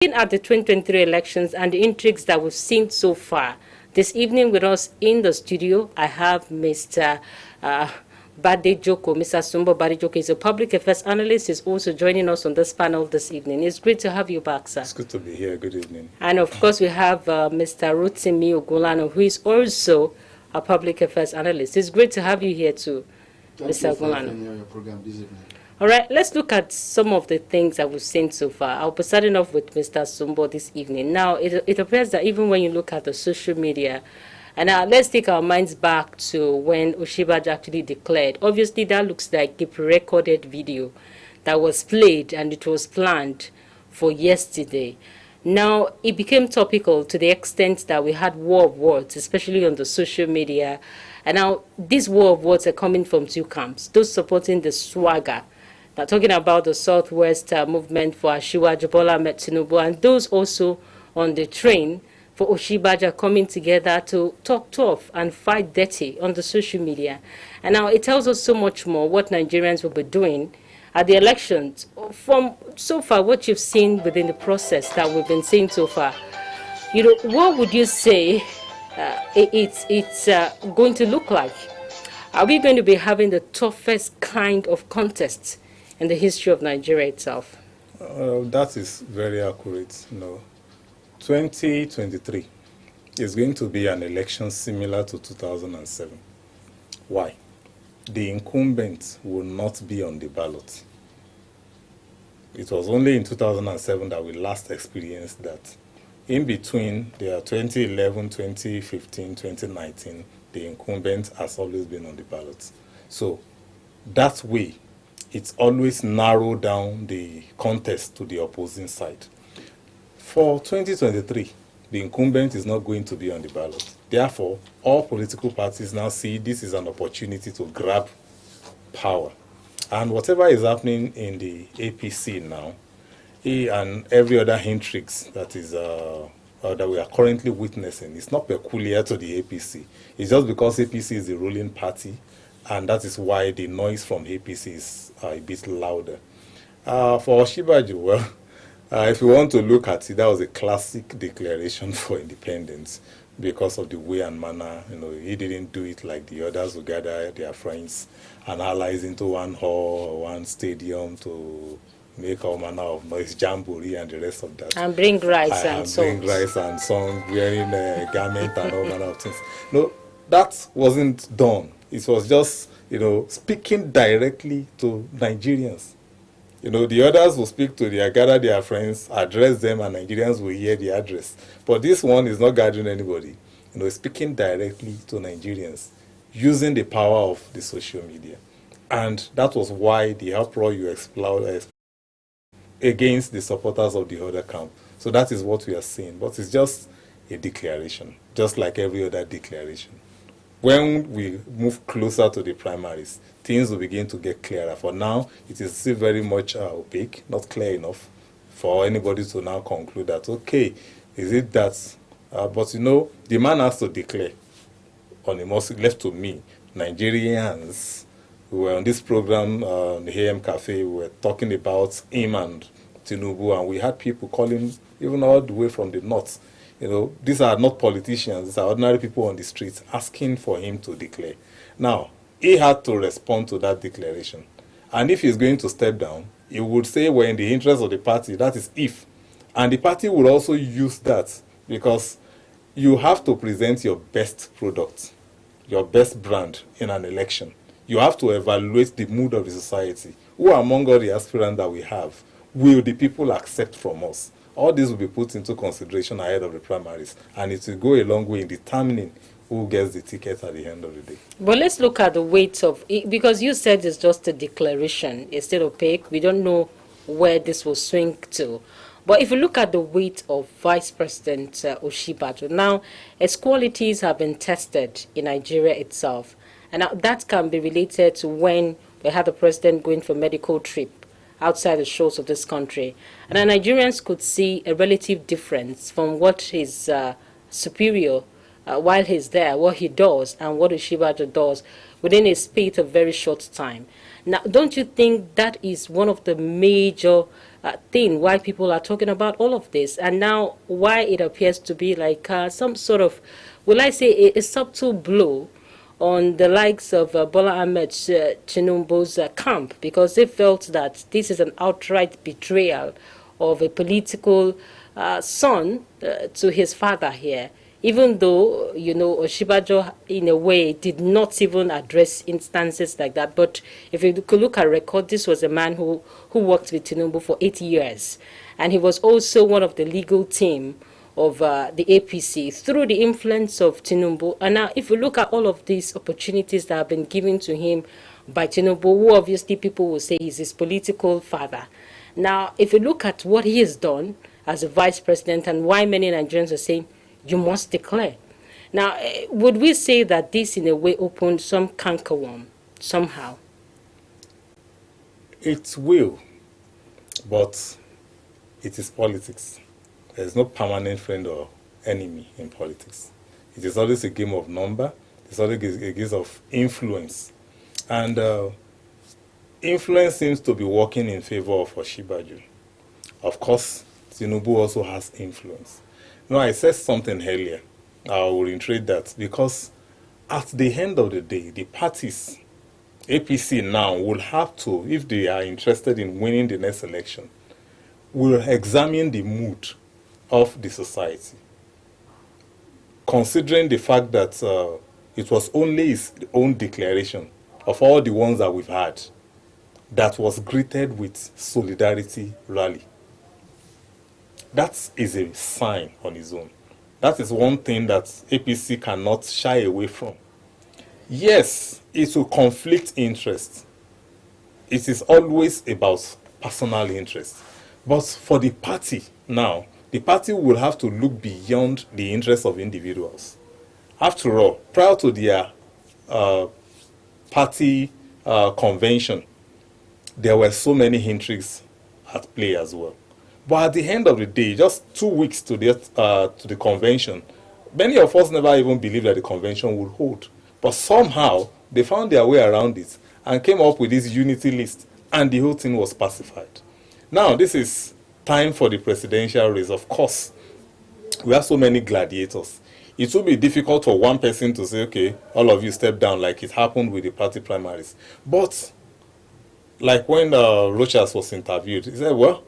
looking at the 2023 elections and the intrigues that we've seen so far, this evening with us in the studio, I have Mr. Badejoko. Mr. Sumbo Badejoko is a public affairs analyst. He's also joining us on this panel this evening. It's great to have you back, sir. It's good to be here. Good evening. And of course, we have Mr. Rotimi Ogulano, who is also a public affairs analyst. It's great to have you here too, Mr. Ogulano. Your program this evening. All right, let's look at some of the things that we've seen so far. I'll be starting off with Mr. Sumbo this evening. Now, it appears that even when you look at the social media, and now let's take our minds back to when Oshibaja actually declared. Obviously, that looks like a pre-recorded video that was played and it was planned for yesterday. Now, it became topical to the extent that we had war of words, especially on the social media. And now, these war of words are coming from two camps, those supporting the swagger. Now, talking about the Southwest movement for Asiwaju Bola Ahmed Tinubu, and those also on the train for Oshibaja coming together to talk tough and fight dirty on the social media. And now it tells us so much more what Nigerians will be doing at the elections. From so far, what you've seen within the process that we've been seeing so far, you know, what would you say it's going to look like? Are we going to be having the toughest kind of contest in the history of Nigeria itself? That is very accurate. 2023 is going to be an election similar to 2007. Why? The incumbent will not be on the ballot. It was only in 2007 that we last experienced that. In between, there are 2011, 2015, 2019, the incumbent has always been on the ballot. So that way, it's always narrowed down the contest to the opposing side. For 2023, the incumbent is not going to be on the ballot. Therefore, all political parties now see this is an opportunity to grab power. And whatever is happening in the APC now, and every other intrigues that is that we are currently witnessing, it's not peculiar to the APC. It's just because APC is the ruling party, and that is why the noise from APC is a bit louder. For Oshibaju, well, if you want to look at it, that was a classic declaration for independence because of the way and manner. He didn't do it like the others who gather their friends and allies into one hall or one stadium to make all manner of noise, jamboree and the rest of that. And bring rice and song. Bring rice and song, wearing a garment and all manner of things. No, that wasn't done. It was just, speaking directly to Nigerians. The others will speak to gather their friends, address them, and Nigerians will hear the address. But this one is not gathering anybody. Speaking directly to Nigerians, using the power of the social media. And that was why the uproar you exploded against the supporters of the other camp. So that is what we are seeing. But it's just a declaration, just like every other declaration. When we move closer to the primaries, things will begin to get clearer. For now, it is still very much opaque, not clear enough for anybody to now conclude that, okay, is it that? But the man has to declare. On the most left to me, Nigerians who were on this program, the AM Cafe, we were talking about him and Tinubu, and we had people calling even all the way from the north. These are not politicians, these are ordinary people on the streets asking for him to declare. Now, he had to respond to that declaration. And if he's going to step down, he would say, well, in the interest of the party, that is if. And the party would also use that because you have to present your best product, your best brand in an election. You have to evaluate the mood of the society. Who among all the aspirants that we have will the people accept from us? All this will be put into consideration ahead of the primaries, and it will go a long way in determining who gets the ticket at the end of the day. But let's look at the weight of it, because you said it's just a declaration. It's still opaque. We don't know where this will swing to. But if you look at the weight of Vice President Oshibajo, now his qualities have been tested in Nigeria itself. And that can be related to when we had the president going for a medical trip outside the shores of this country. And Nigerians could see a relative difference from what his superior, while he's there, what he does and what Oshibajo does within a space of very short time. Now, don't you think that is one of the major thing why people are talking about all of this, and now why it appears to be like some sort of, will I say, a subtle blow on the likes of Bola Ahmed Tinubu's camp, because they felt that this is an outright betrayal of a political son to his father here. Even though, Oshibajo, in a way, did not even address instances like that. But if you could look at record, this was a man who worked with Tinubu for 8 years. And he was also one of the legal team of the APC through the influence of Tinubu. And now, if you look at all of these opportunities that have been given to him by Tinubu, who obviously people will say is his political father. Now, if you look at what he has done as a vice president and why many Nigerians are saying, you must declare. Now, would we say that this in a way opened some cankerworm somehow? It will, but it is politics. There is no permanent friend or enemy in politics. It is always a game of number. It's always a game of influence. And influence seems to be working in favor of Oshibaju. Of course, Tinubu also has influence. No, I said something earlier. I will reiterate that because at the end of the day, the parties, APC now, will have to, if they are interested in winning the next election, will examine the mood of the society. Considering the fact that it was only his own declaration of all the ones that we've had that was greeted with solidarity rally. That is a sign on its own. That is one thing that APC cannot shy away from. Yes, it will conflict interest. It is always about personal interest. But for the party now, the party will have to look beyond the interests of individuals. After all, prior to their party convention, there were so many intrigues at play as well. But at the end of the day, just 2 weeks to the convention, many of us never even believed that the convention would hold. But somehow, they found their way around it and came up with this unity list, and the whole thing was pacified. Now, this is time for the presidential race. Of course, we have so many gladiators. It will be difficult for one person to say, okay, all of you step down, like it happened with the party primaries. But, like when Rochas was interviewed, he said, well,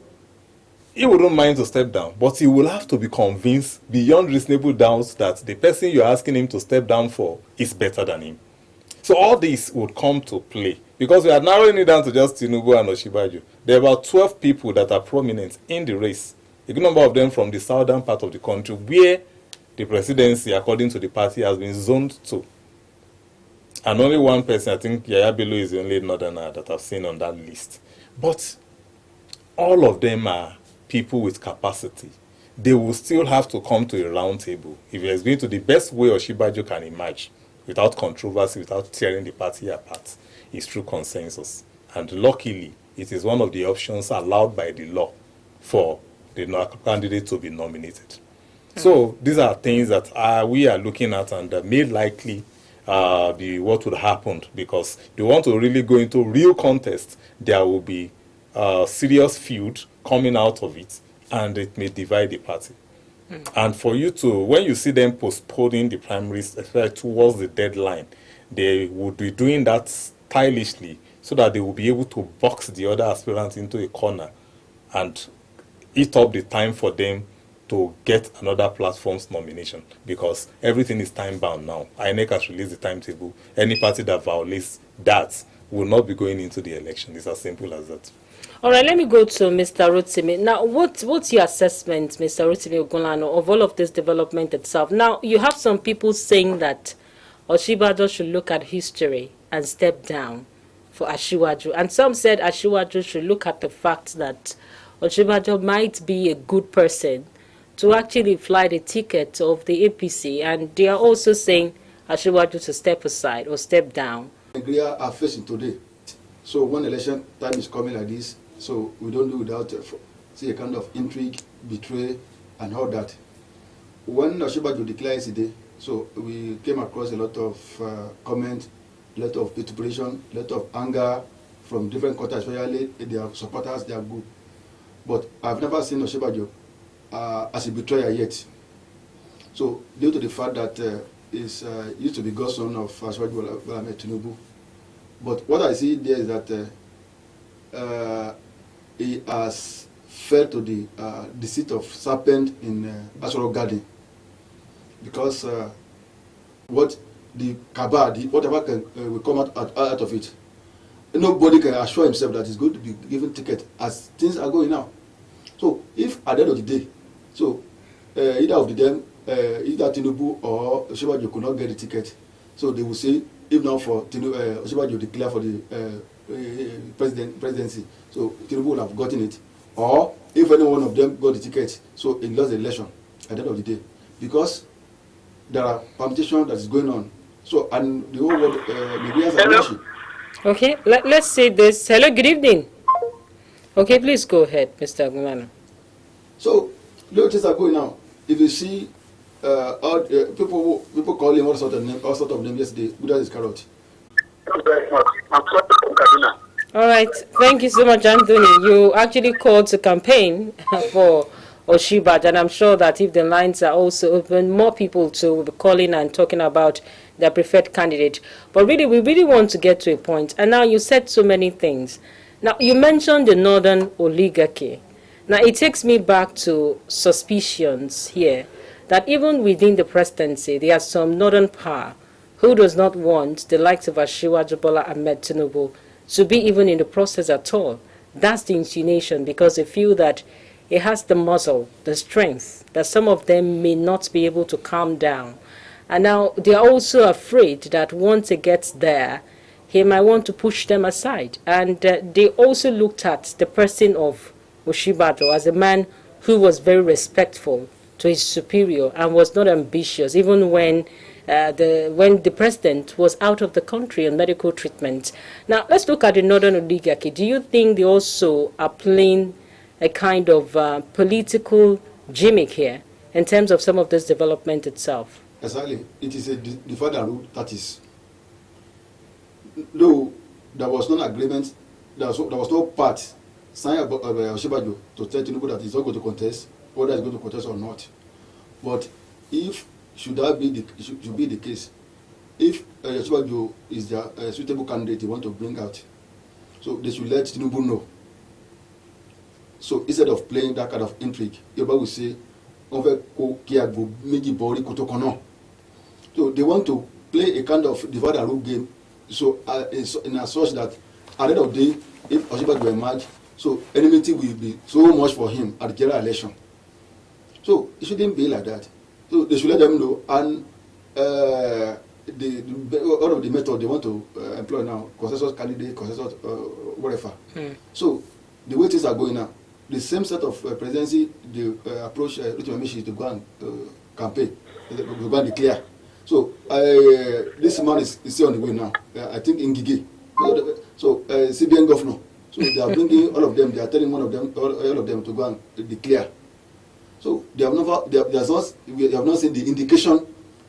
he wouldn't mind to step down, but he will have to be convinced beyond reasonable doubts that the person you're asking him to step down for is better than him. So all this would come to play because we are narrowing it down to just Tinubu and Oshibaju. There are about 12 people that are prominent in the race. A good number of them from the southern part of the country where the presidency, according to the party, has been zoned to. And only one person, I think Yaya Bello is the only northerner that I've seen on that list. But all of them are people with capacity. They will still have to come to a round table if it's going to the best way Oshibaju can emerge without controversy, without tearing the party apart, is through consensus. And luckily, it is one of the options allowed by the law for the candidate to be nominated. Mm-hmm. So these are things that we are looking at and may likely be what would happen, because they want to really go into real contest. There will be serious feud coming out of it, and it may divide the party. And for you to, when you see them postponing the primaries, especially towards the deadline, they would be doing that stylishly so that they will be able to box the other aspirants into a corner and eat up the time for them to get another platform's nomination, because everything is time-bound now. INEC has released the timetable. Any party that violates that will not be going into the election. It's as simple as that. All right, let me go to Mr. Rotimi. Now, what's your assessment, Mr. Rotimi Ogunlanu, of all of this development itself? Now, you have some people saying that Oshibado should look at history and step down for Asiwaju. And some said Asiwaju should look at the fact that Oshibado might be a good person to actually fly the ticket of the APC. And they are also saying Asiwaju to step aside or step down. Nigeria are facing today. So when election time is coming like this, so we don't do without see a kind of intrigue, betray, and all that. When Oshibaju declared yesterday, so we came across a lot of comments, a lot of vituperation, a lot of anger from different quarters, especially their supporters, their group. but I've never seen Oshibajo as a betrayer yet. So due to the fact that he's used to be godson of Asiwaju Bola Ahmed Tinubu, but what I see there is that he has fell to the deceit of serpent in Asoro Garden, because what the cabal, whatever will come out of it, nobody can assure himself that he's going to be given ticket as things are going now. So if at the end of the day, so either of them, either Tinubu or Oshibajo could not get the ticket, so they will say, if not for Oshibajo declare for the presidency, so Tinubu will have gotten it. Or if any one of them got the ticket, so he lost the election at the end of the day, because there are permutation that is going on. So, and the whole world, Nigerians are watching. Okay, let's say this. Hello, good evening. Okay, please go ahead, Mr. Agumana. So, the things are going now. If you see people calling all sort of names yesterday, Buddha is carrot. Thank you very much. I'm sorry from Kaduna. All right, thank you so much, Anthony. You actually called to campaign for Oshibajo, and I'm sure that if the lines are also open, more people will be calling and talking about their preferred candidate. But really, we really want to get to a point. And now you said so many things. Now, you mentioned the northern oligarchy. Now, it takes me back to suspicions here that even within the presidency, there are some northern power who does not want the likes of Asiwaju Bola Ahmed Tinubu to be even in the process at all. That's the insinuation, because they feel that it has the muscle, the strength, that some of them may not be able to calm down. And now they are also afraid that once it gets there, he might want to push them aside. And they also looked at the person of Oshibajo as a man who was very respectful to his superior and was not ambitious, even when the president was out of the country on medical treatment. Now, let's look at the northern oligarchy. Do you think they also are playing a kind of political gimmick here in terms of some of this development itself? Exactly. It is a divided rule, that is. Though there was no agreement, there was no part signed by Oshibajo to tell Tinubu that he's not going to contest, whether he's going to contest or not. But if should be the case, if Oshibajo is the suitable candidate you want to bring out, so they should let Tinubu know. So instead of playing that kind of intrigue, Yoruba will say, so they want to play a kind of divide and rule game. So in a such that at the end of the day, if Oshibajo will emerge, so enmity will be so much for him at the general election. So it shouldn't be like that. So they should let them know, and all of the method they want to employ now, consensus candidate, consensus whatever. So the way things are going now, the same set of presidency they approach Ruth to go and campaign, to go and declare. So this man is still on the way now. I think in Gigi. So CBN governor. So they are bringing all of them. They are telling all of them to go and declare. So we have not seen the indication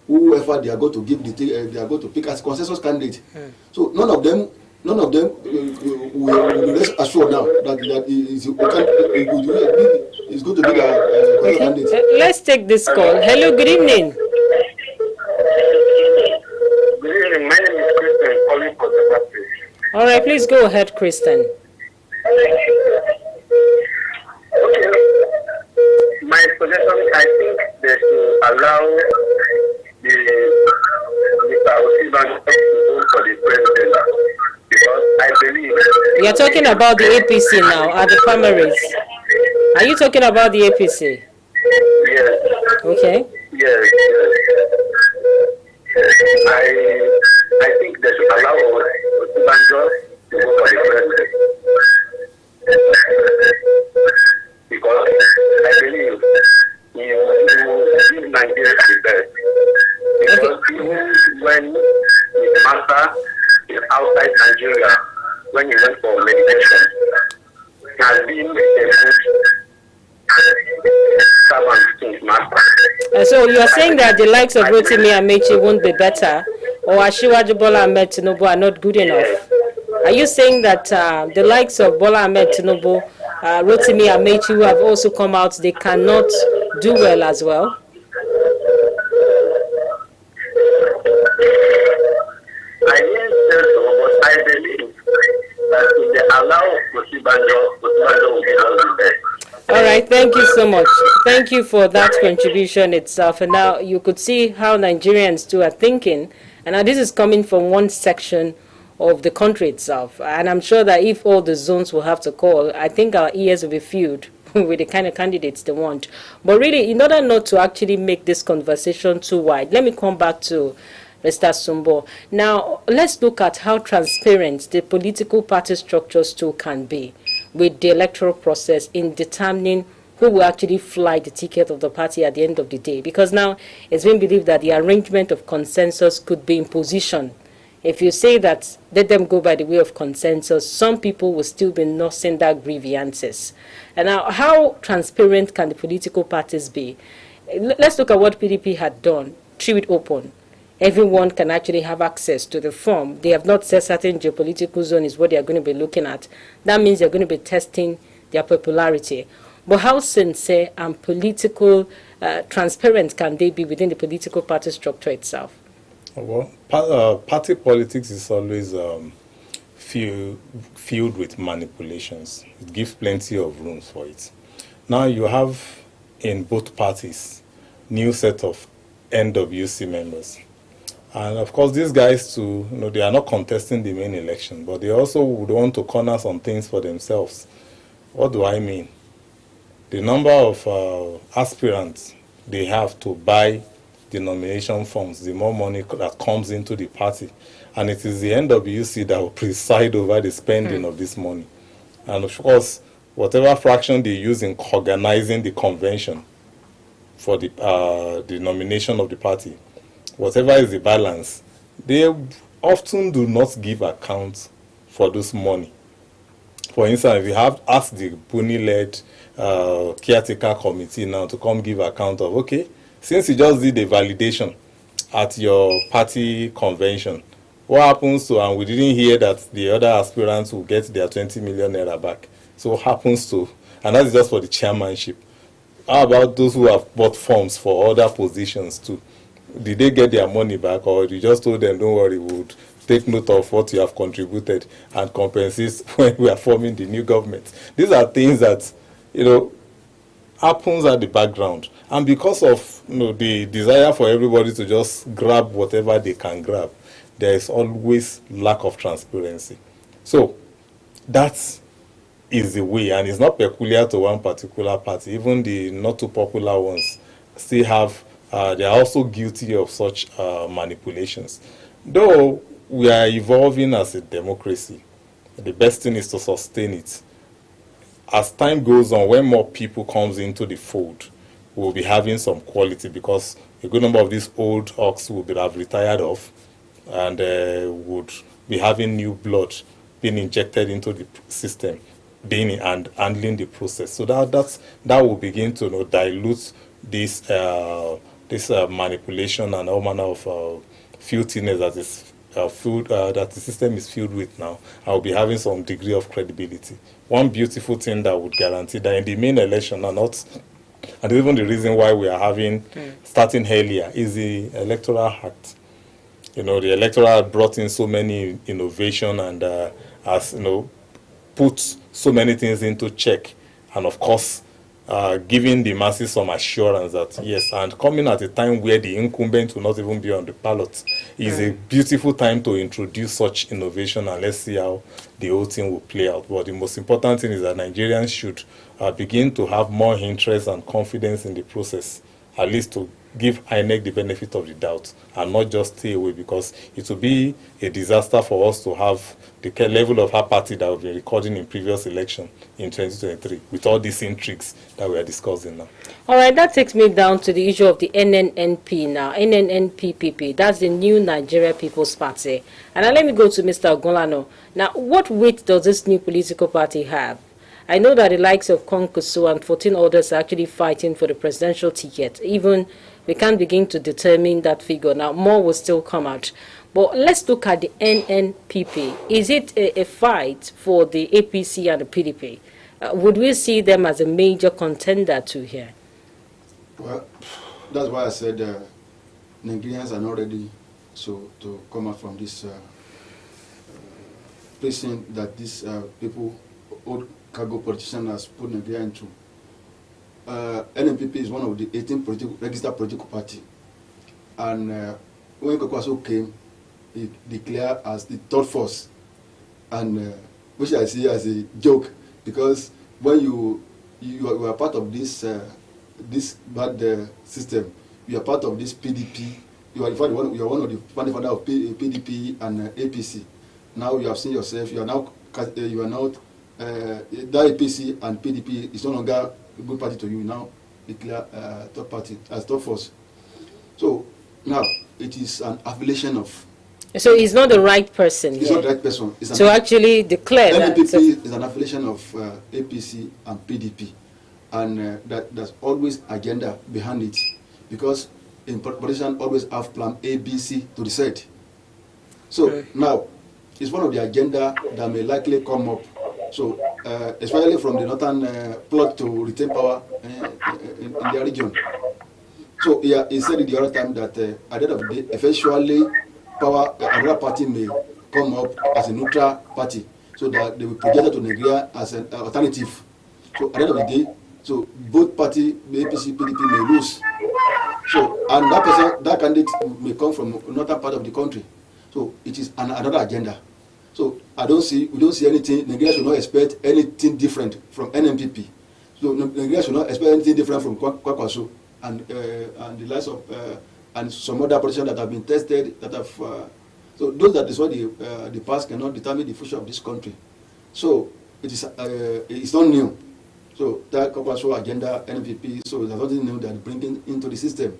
whoever they are going to give they are going to pick as consensus candidate. So none of them will be assured now that is going to be the candidate. Let's take this call. Hello, good evening. Good evening. My name is Christian, calling for the practice. All right, please go ahead, Kristen. Okay. My suggestion, I think they should allow Mr. Oshibajo to go for the president, because I believe You're talking about the APC now at the primaries. Are you talking about the APC? Yes. Okay. Yes. I think they should allow Oshibajo to go for the president, because I believe he will give Nigeria the best. Because even when his master is outside Nigeria, when he went for meditation, he has been a good servant to his master. So you are saying that the likes of Rotimi Amechi won't be better, or Asiwaju Bola Ahmed Tinubu are not good enough? Are you saying that the likes of Bola Ahmed Tinubu Rotimi Amechi, who have also come out, they cannot do well as well. I didn't say so, but I believe that if they allow Osibanjo will be on the best. All right, thank you so much. Thank you for that contribution itself. And now you could see how Nigerians too are thinking. And now this is coming from one section of the country itself. And I'm sure that if all the zones will have to call, I think our ears will be filled with the kind of candidates they want. But really, in order not to actually make this conversation too wide, let me come back to Mr. Sumbo. Now, let's look at how transparent the political party structures too can be with the electoral process in determining who will actually fly the ticket of the party at the end of the day. Because now it's been believed that the arrangement of consensus could be imposition. If you say that let them go by the way of consensus, some people will still be nursing that grievances. And now, how transparent can the political parties be? Let's look at what PDP had done. Treat it open. Everyone can actually have access to the form. They have not said certain geopolitical zone is what they are going to be looking at. That means they're going to be testing their popularity. But how sincere and political transparent can they be within the political party structure itself? Well, party politics is always filled with manipulations. It gives plenty of room for it. Now you have in both parties new set of NWC members. And of course, these guys too, they are not contesting the main election, but they also would want to corner some things for themselves. What do I mean? The number of aspirants they have to buy the nomination forms, the more money that comes into the party. And it is the NWC that will preside over the spending of this money. And of course, whatever fraction they use in organizing the convention for the nomination of the party, whatever is the balance, they often do not give account for this money. For instance, if you have asked the Buni-led caretaker committee now to come give account of, okay, since you just did a validation at your party convention, what happens to, and we didn't hear that the other aspirants will get their 20 million naira back. So what happens to, and that's just for the chairmanship. How about those who have bought forms for other positions too? Did they get their money back, or you just told them, don't worry, we would take note of what you have contributed and compensate when we are forming the new government? These are things that, happens at the background. And because of the desire for everybody to just grab whatever they can grab, there is always lack of transparency. So that is the way, and it's not peculiar to one particular party. Even the not too popular ones still have, they are also guilty of such manipulations. Though we are evolving as a democracy, the best thing is to sustain it. As time goes on, when more people comes into the fold, we'll be having some quality, because a good number of these old ox will have retired off, and would be having new blood being injected into the system, being and handling the process. So that will begin to dilute this manipulation and all manner of filthiness that is that the system is filled with now. I will be having some degree of credibility. One beautiful thing that would guarantee that in the main election and even the reason why we are having starting earlier is the Electoral Act. The Electoral Act brought in so many innovation and has put so many things into check, and of course giving the masses some assurance that yes, and coming at a time where the incumbent will not even be on the ballot is a beautiful time to introduce such innovation, and let's see how the whole thing will play out. But the most important thing is that Nigerians should begin to have more interest and confidence in the process, at least to give INEC the benefit of the doubt and not just stay away, because it will be a disaster for us to have the level of apathy that we've been recording in previous election in 2023 with all these intrigues that we are discussing now. All right, that takes me down to the issue of the NNNP now. NNNPPP, that's the New Nigeria People's Party. And now let me go to Mr. Ogunlano. Now, what weight does this new political party have? I know that the likes of Konkusu and 14 others are actually fighting for the presidential ticket. Even we can't begin to determine that figure. Now, more will still come out. But let's look at the NNPP. Is it a fight for the APC and the PDP? would we see them as a major contender to here? Well, that's why I said Nigerians are not ready to come out from this prison that these people, old cargo politicians, has put Nigeria into. NNPP is one of the 18 registered political party, and when Kwakwaso came, he declared as the third force, and which I see as a joke, because when you are part of this this bad system, you are part of this PDP. You are one of the founding father of PDP and APC. Now you have seen yourself. You are now that APC and PDP is no longer a good party to you. Now declare third party as third force. So now it is an affiliation of. So he's not the right person. He's not the right person. To actually declare that. NPP is an affiliation of APC and PDP, and there's always agenda behind it, because in politicians always have plan A, B, C to decide. So now it's one of the agenda that may likely come up. So especially from the northern plot to retain power in the region. So he said it the other time that at the end of the day, eventually another party may come up as a neutral party, so that they will project to Nigeria as an alternative. So at the end of the day, so both party, APC, PDP, may lose. So and that candidate may come from another part of the country. So it is another agenda. So we don't see anything. Nigeria should not expect anything different from NNPP. So Nigeria should not expect anything different from Kwakwaso and the likes of and some other politicians that have been tested, that have so those that is what the past cannot determine the future of this country. So it's not new. So that Kwakwaso agenda, NPP, so there's nothing new that bringing into the system.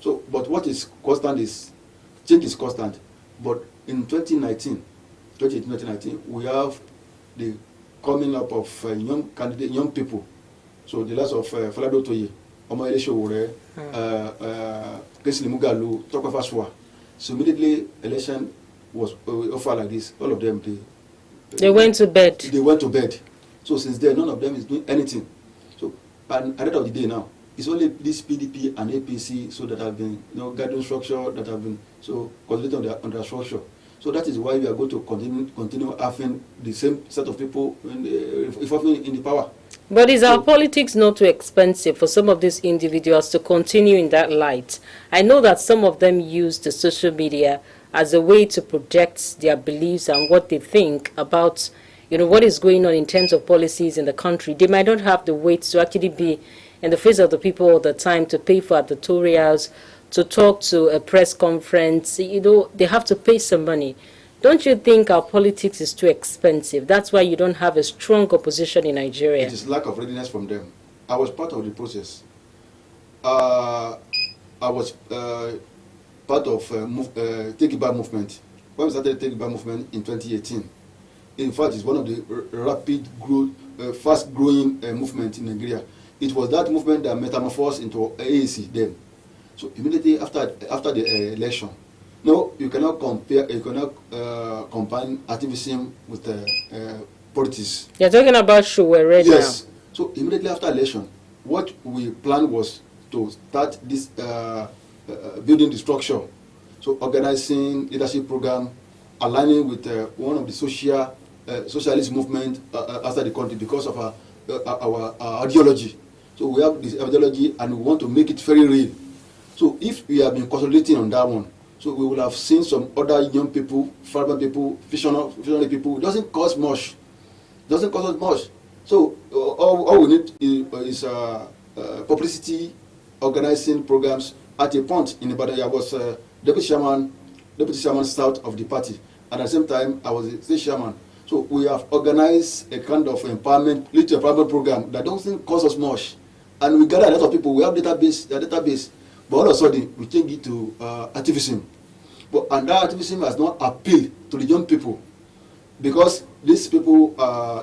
So but what is constant is change is constant. But in 2019, we have the coming up of young people. So the likes of Falado Toye, Omoyele Sowore, Kesili Mugalu, Tokwe Faswa. So immediately election was offered like this. All of them they went to bed. They went to bed. So since then, none of them is doing anything. So and at the end of the day now, it's only this PDP and APC so that have been guidance structure that have been so concentrated on their structure. So that is why we are going to continue having the same set of people in the power. But is our politics not too expensive for some of these individuals to continue in that light? I know that some of them use the social media as a way to project their beliefs and what they think about, what is going on in terms of policies in the country. They might not have the weight to actually be in the face of the people all the time, to pay for editorials, to talk to a press conference. They have to pay some money. Don't you think our politics is too expensive? That's why you don't have a strong opposition in Nigeria. It is lack of readiness from them. I was part of the process. I was part of Take It Back movement. When we started Take It Back movement in 2018, in fact, it's one of the rapid growth, fast-growing movement in Nigeria. It was that movement that metamorphosed into AAC then. So immediately after the election, no, you cannot combine activism with politics. You're talking about Sowore right now. Yes. So immediately after election, what we planned was to start this building the structure. So organizing leadership program, aligning with one of the socialist movement outside the country because of our ideology. So we have this ideology and we want to make it very real. So if we have been consolidating on that one, so we will have seen some other young people, vibrant people, visionary people. It doesn't cost much. Doesn't cost us much. So all we need is publicity, organizing programs. At a point in Ibadan, I was deputy chairman south of the party, and at the same time I was the state chairman. So we have organized a kind of little empowerment program that doesn't cost us much, and we gather a lot of people. We have database. But all of a sudden, we change it to activism. And that activism has not appealed to the young people, because these people,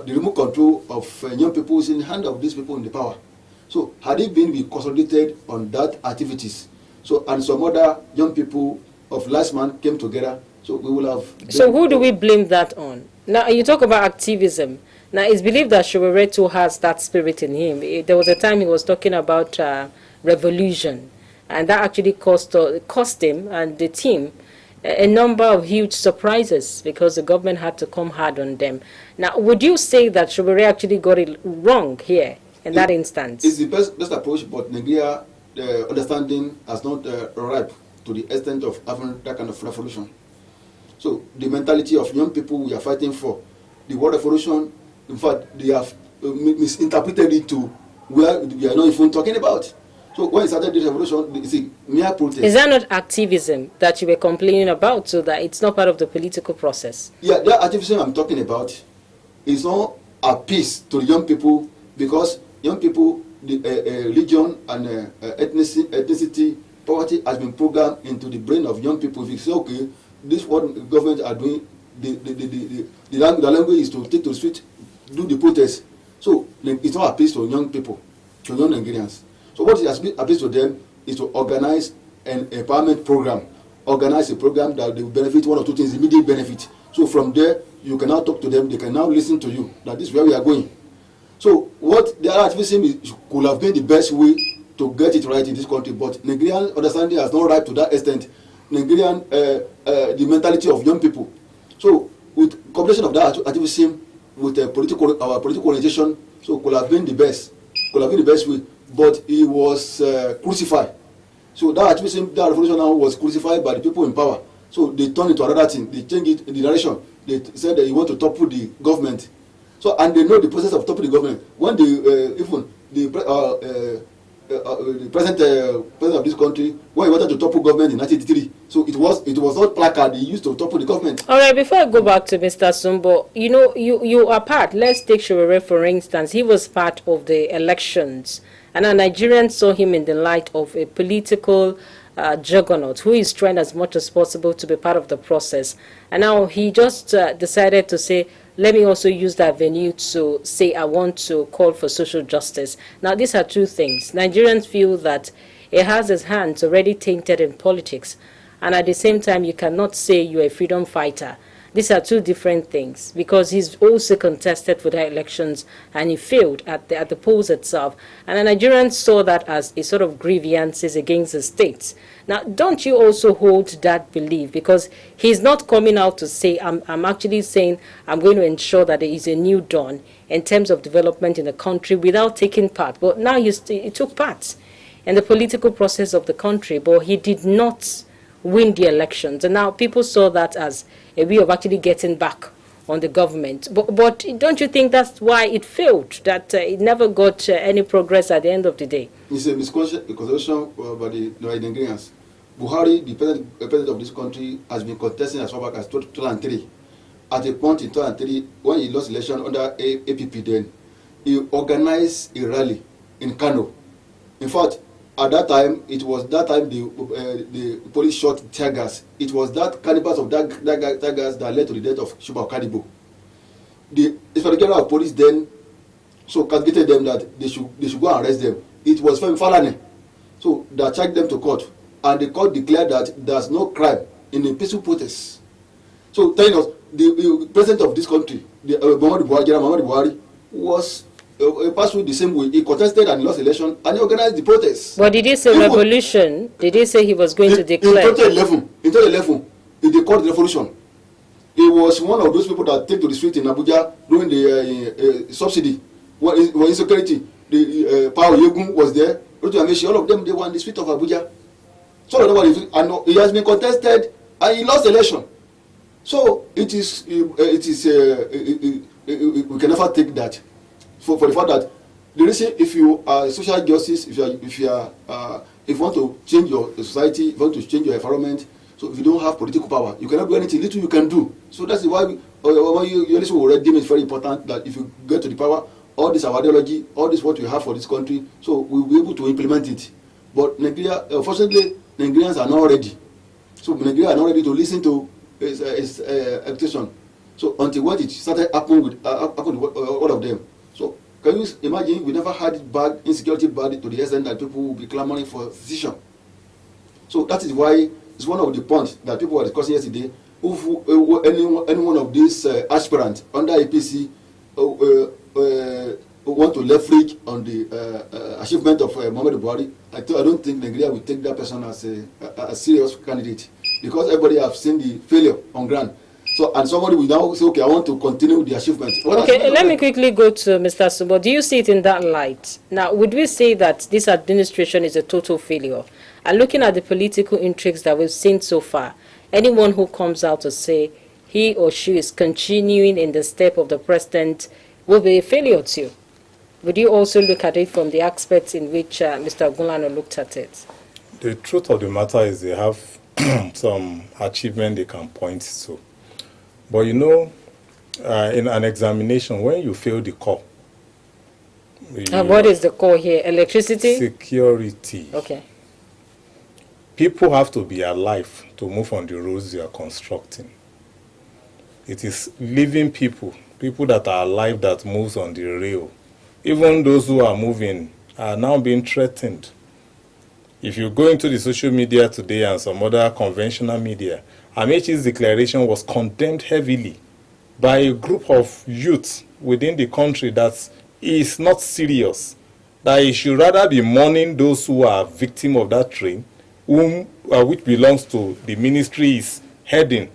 the remote control of young people is in the hand of these people in the power. So had it been consolidated on that activities, and some other young people of last man came together, so we will have... So who do we blame that on? Now, you talk about activism. Now, it's believed that Showore too has that spirit in him. There was a time he was talking about revolution, and that actually cost him and the team a number of huge surprises because the government had to come hard on them. Now, would you say that Showore actually got it wrong here in that instance? It's the best approach, but Nigeria understanding has not ripe to the extent of having that kind of revolution. So the mentality of young people we are fighting for, the word revolution, in fact, they have misinterpreted it to where we are not even talking about. So when it started this revolution, it's a mere protest. Is that not activism that you were complaining about, so that it's not part of the political process? Yeah, that activism I'm talking about is not a peace to the young people, because young people, the religion and ethnicity, poverty has been programmed into the brain of young people. If you say, okay, this is what the government are doing, the language is to take to the street, do the protest. So it's not a peace to young people, to young Nigerians. So what it has been appeals to them is to organize an empowerment program, organize a program that they will benefit one or two things, immediate benefit. So from there, you can now talk to them, they can now listen to you, that this is where we are going. So what the activism could have been the best way to get it right in this country, but Nigerian understanding has not arrived to that extent. Nigerian, the mentality of young people. So with combination of that activism with our political orientation, so could have been the best way. But he was crucified. So that activism, that revolution now was crucified by the people in power. So they turned it to another thing. They changed it in the direction. They said that he want to topple the government. So, and they know the process of toppling the government. When the present president of this country, when he wanted to topple government in 1983, so it was not placard he used to topple the government. All right, before I go back to Mr. Sumbo, you are part. Let's take Showore for instance. He was part of the elections, and Nigerians saw him in the light of a political juggernaut who is trying as much as possible to be part of the process. And now he just decided to say, let me also use that venue to say I want to call for social justice. Now, these are two things. Nigerians feel that he has his hands already tainted in politics, and at the same time, you cannot say you're a freedom fighter. These are two different things, because he's also contested for the elections and he failed at the polls itself. And the Nigerians saw that as a sort of grievances against the states. Now, don't you also hold that belief? Because he's not coming out to say, I'm actually saying I'm going to ensure that there is a new dawn in terms of development in the country without taking part. But now he took part in the political process of the country, but he did not win the elections. And now people saw that as a way of actually getting back on the government. But don't you think that's why it failed, that it never got any progress at the end of the day? It's a misconception by the Nigerians. Buhari, the president of this country, has been contesting as far back as 2003. At a point in 2003, when he lost election under APP then, he organized a rally in Kano. In fact, at that time, the police shot tear gas. It was that cannibals of that tear gas that led to the death of Shuba Kadibo. The Inspector General of Police then castigated them that they should go and arrest them. It was Femi Falana, so they charged them to court, and the court declared that there's no crime in a peaceful protest. So telling us the president of this country, Muhammadu Buhari, was passed through the same way. He contested and lost election, and he organized the protests. But did he say revolution? Did he say he was going to declare? In 2011, they called the revolution. He was one of those people that take to the street in Abuja during the subsidy, when insecurity. The Power Yegun was there. All of them, they were on the street of Abuja. So and he has been contested, and he lost election. So it is. We can never take that. For the fact that the reason, if you are social justice, if you want to change your society, if you want to change your environment, so if you don't have political power, you cannot do anything. Little you can do. So that's why you already deem it's very important that if you get to the power, all this our ideology, all this what we have for this country, so we'll be able to implement it. But Nigeria, unfortunately, Nigerians are not ready. So Nigeria are not ready to listen to his expectation. So until what it started happening with all of them. So can you imagine, we never had it bad, insecurity bad to the extent that people will be clamoring for decision. So that is why it's one of the points that people were discussing yesterday. If any one of these aspirants under APC want to leverage on the achievement of Muhammadu Buhari, I don't think Nigeria will take that person as a serious candidate, because everybody have seen the failure on ground. So, and somebody will now say, okay, I want to continue the achievement. Okay, let me quickly go to Mr. Sumbo. Do you see it in that light? Now, would we say that this administration is a total failure? And looking at the political intrigues that we've seen so far, anyone who comes out to say he or she is continuing in the step of the president will be a failure too. Would you also look at it from the aspects in which Mr. Ogunlano looked at it? The truth of the matter is they have some achievement they can point to. But you know, in an examination, when you fail the core... what is the core here? Electricity? Security. Okay. People have to be alive to move on the roads you are constructing. It is living people that are alive that moves on the rail. Even those who are moving are now being threatened. If you go into the social media today and some other conventional media, Amechi's declaration was condemned heavily by a group of youth within the country that is not serious, that he should rather be mourning those who are victims of that train, which belongs to the ministry is heading,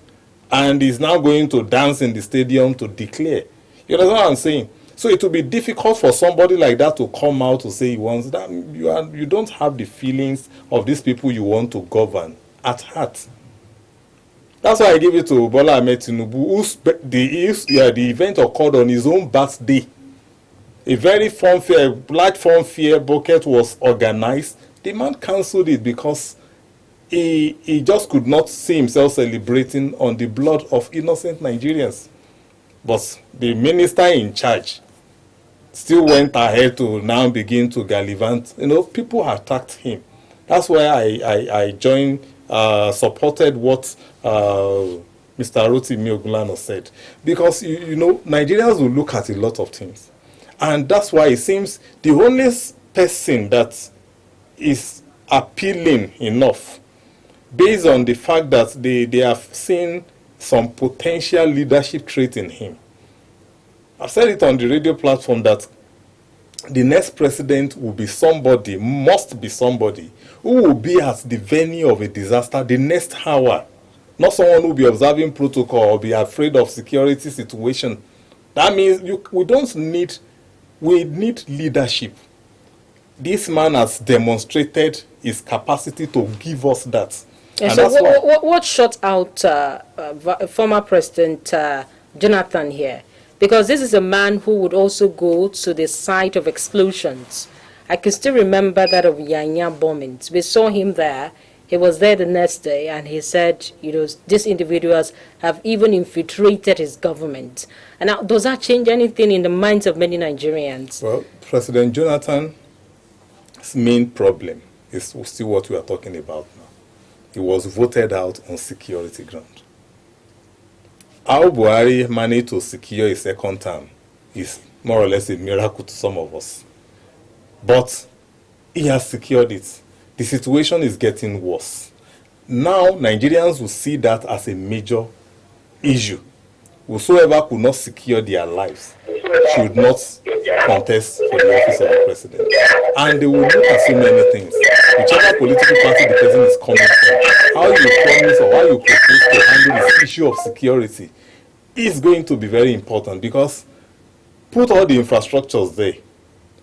and is now going to dance in the stadium to declare. You know what I'm saying? So it will be difficult for somebody like that to come out to say he wants that. You don't have the feelings of these people you want to govern at heart. That's why I give it to Bola Ahmed Tinubu, the event occurred on his own birthday. A very large funfair bucket was organized. The man cancelled it because he just could not see himself celebrating on the blood of innocent Nigerians. But the minister in charge still went ahead to now begin to gallivant. You know, people attacked him. That's why I joined, supported what Mr. Rotimi Ogunlano said. Because, you know, Nigerians will look at a lot of things. And that's why it seems the only person that is appealing enough, based on the fact that they have seen some potential leadership trait in him. I've said it on the radio platform that the next president will be somebody, must be somebody, who will be at the venue of a disaster the next hour. Not someone who will be observing protocol or be afraid of security situation. That means we need leadership. This man has demonstrated his capacity to give us that. And so what shut out former President Jonathan here? Because this is a man who would also go to the site of explosions. I can still remember that of Yanya bombings. We saw him there. He was there the next day, and he said, you know, these individuals have even infiltrated his government. And now, does that change anything in the minds of many Nigerians? Well, President Jonathan's main problem is still what we are talking about now. He was voted out on security ground. How Buhari managed to secure a second term is more or less a miracle to some of us. But he has secured it. The situation is getting worse. Now, Nigerians will see that as a major issue. Whosoever could not secure their lives should not contest for the office of the president. And they will look at so many things. Whichever political party the president is coming from, how you promise or how you propose to handle this issue of security is going to be very important, because put all the infrastructures there,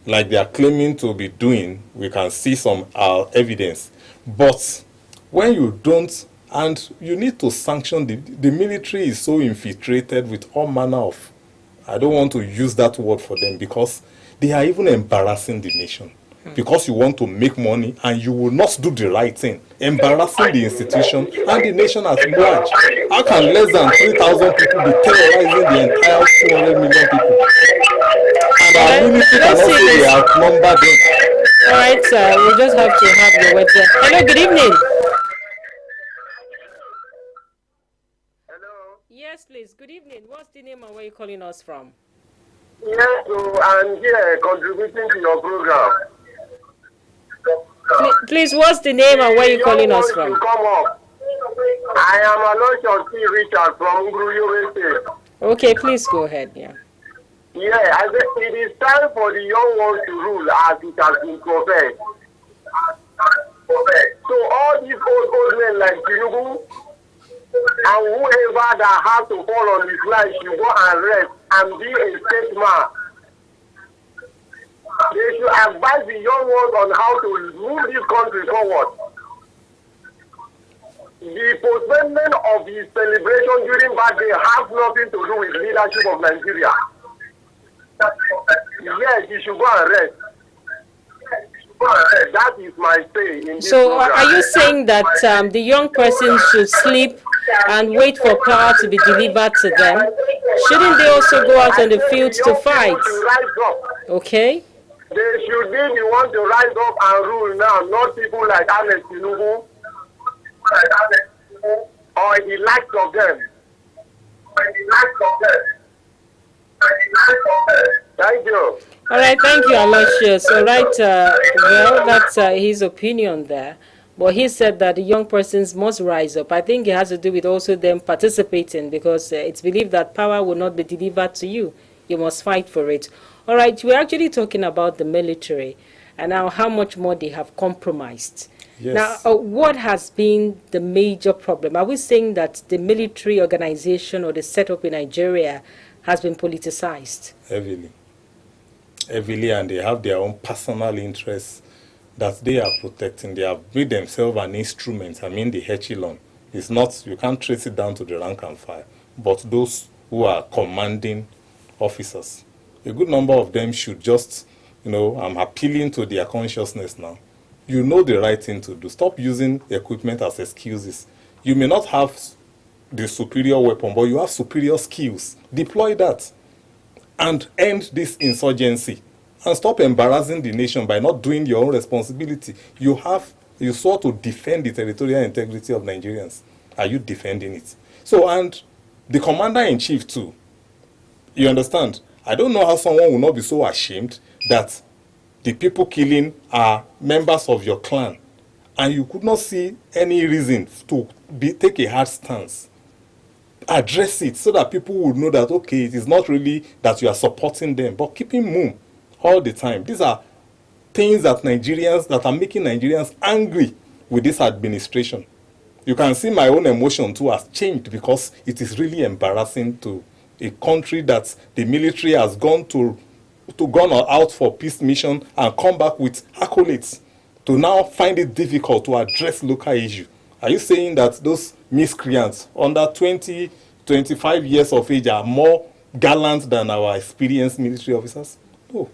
like they are claiming to be doing, we can see some evidence. But when you don't, and you need to sanction, the military is so infiltrated with all manner of, I don't want to use that word for them, because they are even embarrassing the nation. Because you want to make money and you will not do the right thing, embarrassing the institution and the nation at large. How can less than 3,000 people be terrorizing the entire 200 million people? And our military cannot say they outnumber them. All right, sir, we just have to have your words. Hello, good evening. Hello. Yes, please. Good evening. What's the name and where are you calling us from? Yes, so I'm here contributing to your program. Please, what's the name and where are you calling us from? Come up. I am Alonso T. Richard from Nguru, USA. Okay, please go ahead. Yeah. Yeah, I said it is time for the young ones to rule as it has been professed. So all these old men like Tinubu and whoever that has to fall on his line should go and rest and be a statesman. They should advise the young ones on how to move this country forward. The postponement of the celebration during that day has nothing to do with leadership of Nigeria. Yes, you should go and rest. That is my say in this program. Are you saying that the young person should sleep and wait for power to be delivered to them? Shouldn't they also go out on the field to fight? Okay. They should be the ones to rise up and rule now, not people like Alex Tinubu or the likes of them. Thank you. All right, thank you, Aloysius. All right, well, that's his opinion there. But he said that the young persons must rise up. I think it has to do with also them participating, because it's believed that power will not be delivered to you. You must fight for it. All right, we're actually talking about the military and now how much more they have compromised. Yes. Now, what has been the major problem? Are we saying that the military organization or the setup in Nigeria has been politicized? Heavily, and they have their own personal interests that they are protecting. They have made themselves an instrument. I mean, the echelon. It's not, you can't trace it down to the rank and file, but those who are commanding officers. A good number of them should just, I'm appealing to their consciousness now. You know the right thing to do. Stop using equipment as excuses. You may not have the superior weapon, but you have superior skills. Deploy that and end this insurgency. And stop embarrassing the nation by not doing your own responsibility. You sought to defend the territorial integrity of Nigerians. Are you defending it? So, and the commander-in-chief too, you understand? I don't know how someone will not be so ashamed that the people killing are members of your clan, and you could not see any reason to take a hard stance. Address it so that people would know that, okay, it is not really that you are supporting them, but keeping mum all the time. These are things that are making Nigerians angry with this administration. You can see my own emotion too has changed, because it is really embarrassing to a country that the military has gone out for peace mission and come back with accolades, to now find it difficult to address local issues. Are you saying that those miscreants under 20, 25 years of age are more gallant than our experienced military officers? No.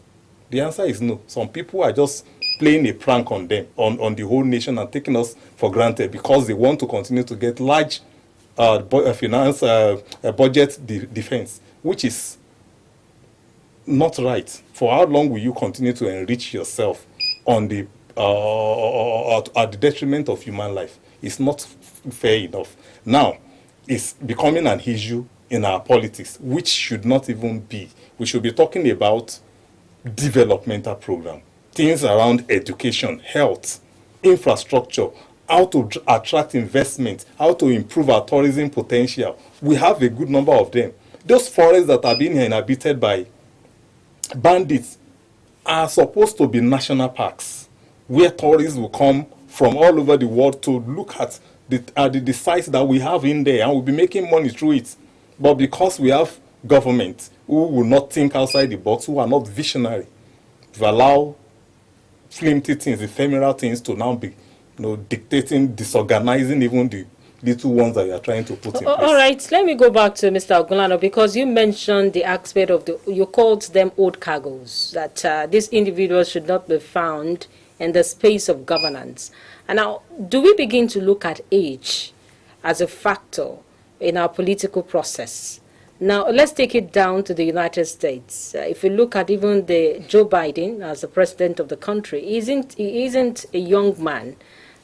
The answer is no. Some people are just playing a prank on them, on the whole nation, and taking us for granted because they want to continue to get large budget defense, which is not right. For how long will you continue to enrich yourself on the at the detriment of human life? It's not fair enough. Now, it's becoming an issue in our politics, which should not even be. We should be talking about developmental program, things around education, health, infrastructure, how to attract investment, how to improve our tourism potential. We have a good number of them. Those forests that are being inhabited by bandits are supposed to be national parks, where tourists will come from all over the world to look at the sites that we have in there, and we'll be making money through it. But because we have government who will not think outside the box, who are not visionary, to allow flimsy things, ephemeral things to now be dictating, disorganizing even the little ones that you are trying to put in place. All right, let me go back to Mr. Ogunlano, because you mentioned the aspect of you called them old cargoes, that these individuals should not be found in the space of governance. And now, do we begin to look at age as a factor in our political process? Now, let's take it down to the United States. If you look at even Joe Biden as the president of the country, he isn't a young man.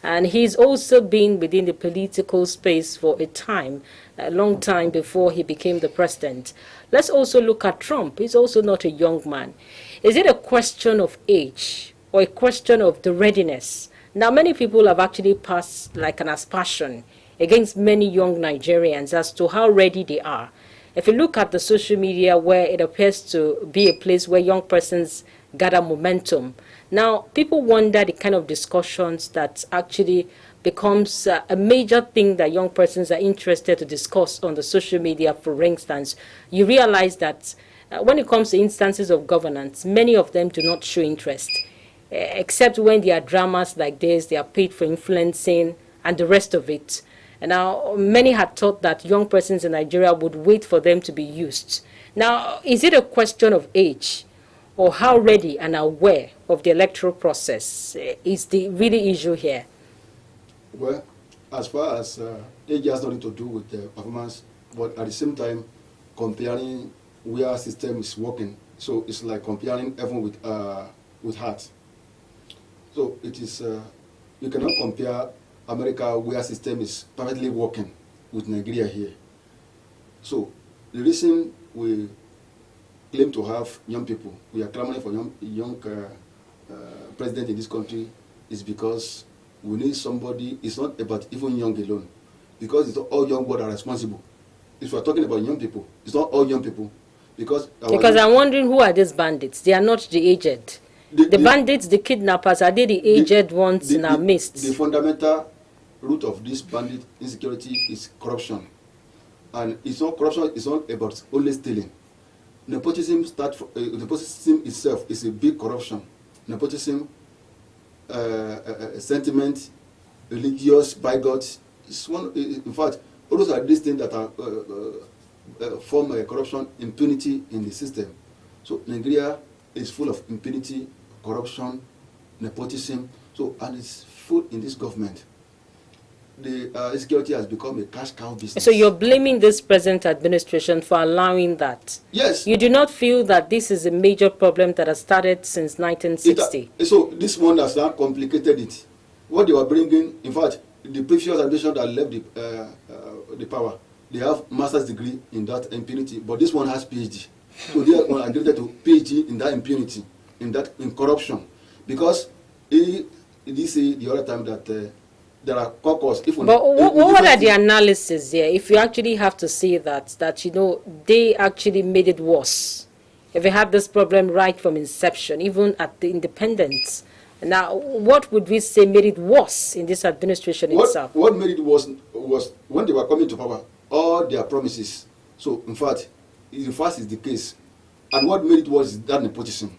And he's also been within the political space for a long time before he became the president. Let's also look at Trump. He's also not a young man. Is it a question of age or a question of the readiness? Now, many people have actually passed like an aspersion against many young Nigerians as to how ready they are. if you look at the social media where it appears to be a place where young persons gather momentum, now people wonder the kind of discussions that actually becomes a major thing that young persons are interested to discuss on the social media. For instance, you realize that when it comes to instances of governance, many of them do not show interest, except when there are dramas like this, they are paid for influencing and the rest of it. And now many had thought that young persons in Nigeria would wait for them to be used. Now, is it a question of age, or how ready and aware of the electoral process is the really issue here? Well, as far as age has nothing to do with the performance, but at the same time, comparing where system is working, so it's like comparing heaven with heart. So it is you cannot compare America where system is perfectly working with Nigeria here. So the reason we claim to have young people, we are clamoring for young president in this country, is because we need somebody. It's not about even young alone, because it's not all young people are responsible. If we are talking about young people, it's not all young people, because I'm wondering, who are these bandits? They are not the aged. The bandits, the kidnappers, are they the aged ones in our midst? The fundamental root of this bandit insecurity is corruption, and it's not corruption. It's not about only stealing. Nepotism nepotism itself is a big corruption. Nepotism, sentiment, religious bigots. In fact, all those are these things that are form corruption, impunity in the system. So Nigeria is full of impunity, corruption, nepotism. So, and it's full in this government. The insecurity has become a cash cow business. So you're blaming this present administration for allowing that? Yes. You do not feel that this is a major problem that has started since 1960? So this one has now complicated it. What they were bringing, in fact, the previous administration that left the power, they have master's degree in that impunity, but this one has PhD. So they are agreed to PhD in that impunity, in corruption, because he said the other time that there are caucus. But what are the analysis here? If you actually have to say that you know they actually made it worse, if they had this problem right from inception, even at the independence. Now, what would we say made it worse in this administration itself? What made it worse was when they were coming to power, all their promises. So, in fact, the first is the case. And what made it worse is that nepotism,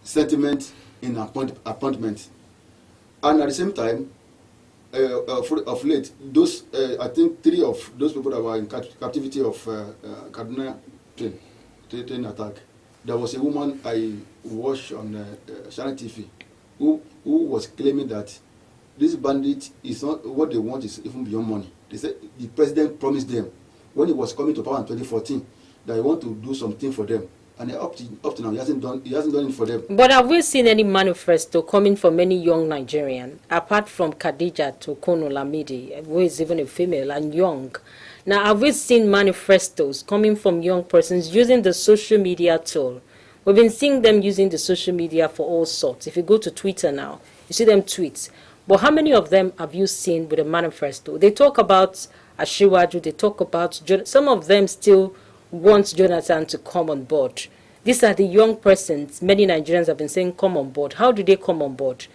sentiment in appointment. And at the same time, of late, those, I think 3 of those people that were in captivity of Kaduna train attack, there was a woman I watched on Channel TV who was claiming that this bandit is not, what they want is even beyond money. They said the president promised them when he was coming to power in 2014 that he want to do something for them, and up to now he hasn't done it for them. But have we seen any manifesto coming from any young Nigerian, apart from Khadija to Kono Lamidi, who is even a female and young? Now, have we seen manifestos coming from young persons using the social media tool? We've been seeing them using the social media for all sorts. If you go to Twitter now, you see them tweet. But how many of them have you seen with a manifesto? They talk about Ashiwaju, they talk about, some of them still want Jonathan to come on board. These are the young persons many Nigerians have been saying come on board. How do they come on board?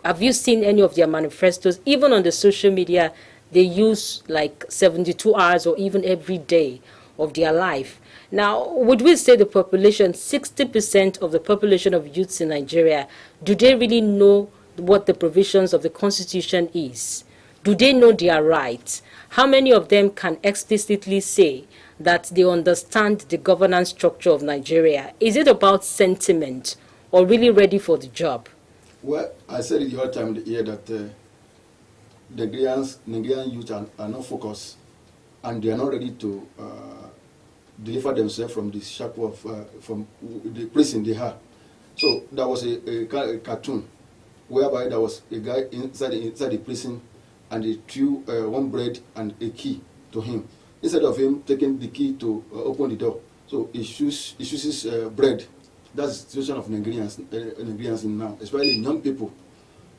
Have you seen any of their manifestos? Even on the social media, they use like 72 hours or even every day of their life. Now, would we say the population, 60% of the population of youths in Nigeria, do they really know what the provisions of the Constitution is? Do they know their rights? How many of them can explicitly say that they understand the governance structure of Nigeria? Is it about sentiment or really ready for the job? Well, I said it the other time here that the Nigerian youth are not focused, and they are not ready to deliver themselves from the shackle of from the prison they have. So there was a cartoon whereby there was a guy inside the prison, and they threw one bread and a key to him. Instead of him taking the key to open the door, so he chooses bread. That's the situation of Nigerians now, especially young people.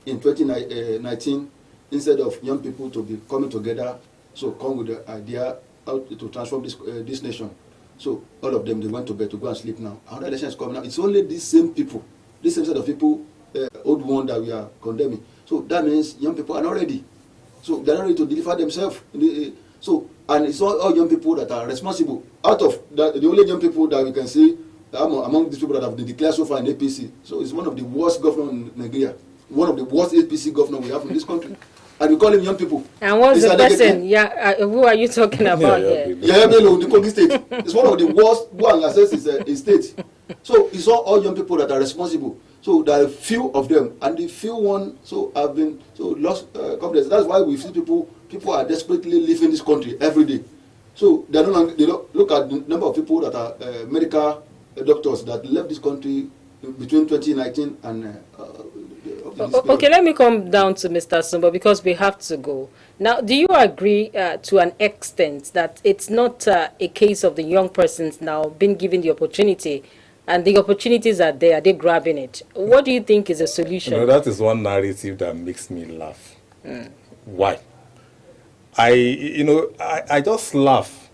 In 2019, instead of young people to be coming together, so come with the idea how to transform this nation. So all of them, they went to bed to go and sleep now. Another election is coming now. It's only these same people, this same set of people, old one that we are condemning. So that means young people are not ready. So they're not ready to deliver themselves. And it's all young people that are responsible. Out of the only young people that we can see among these people that have been declared so far in APC. So it's one of the worst governors in Nigeria. One of the worst APC governors we have in this country. And we call him young people. And what's the person? Yeah, who are you talking about here? Yeah, Bello, the Kogi state. It's one of the worst who has accessed his state. So it's all young people that are responsible. So there are few of them, and the few one have been lost confidence. That's why we see people are desperately leaving this country every day. So they don't look at the number of people that are medical doctors that left this country between 2019 and. Okay, let me come down to Mr. Sumbo because we have to go. Now, do you agree to an extent that it's not a case of the young persons now being given the opportunity and the opportunities are there, they're grabbing it? What do you think is a solution? That is one narrative that makes me laugh. Why? I just laugh.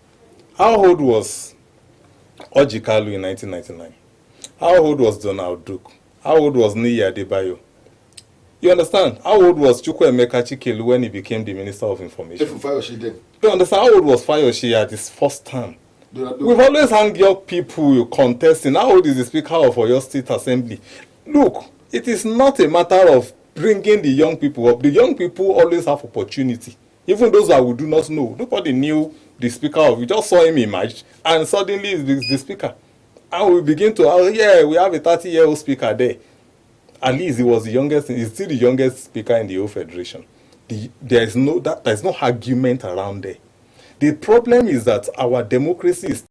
How old was Ojikalu in 1999? How old was Donald Duke? How old was Niyi Adebayo? You understand? How old was Chukwuemeka Chikelu when he became the Minister of Information? You understand? How old was Fayoshe at his first term? We've always had young people contesting. How old is the Speaker of Oyo State Assembly? Look, it is not a matter of bringing the young people up. The young people always have opportunity. Even those that we do not know. Nobody knew the Speaker of. We just saw him emerge, and suddenly he's the Speaker. And we begin to, we have a 30-year-old Speaker there. At least he was the youngest. He's still the youngest speaker in the whole federation. There is no argument around there. The problem is that our democracy is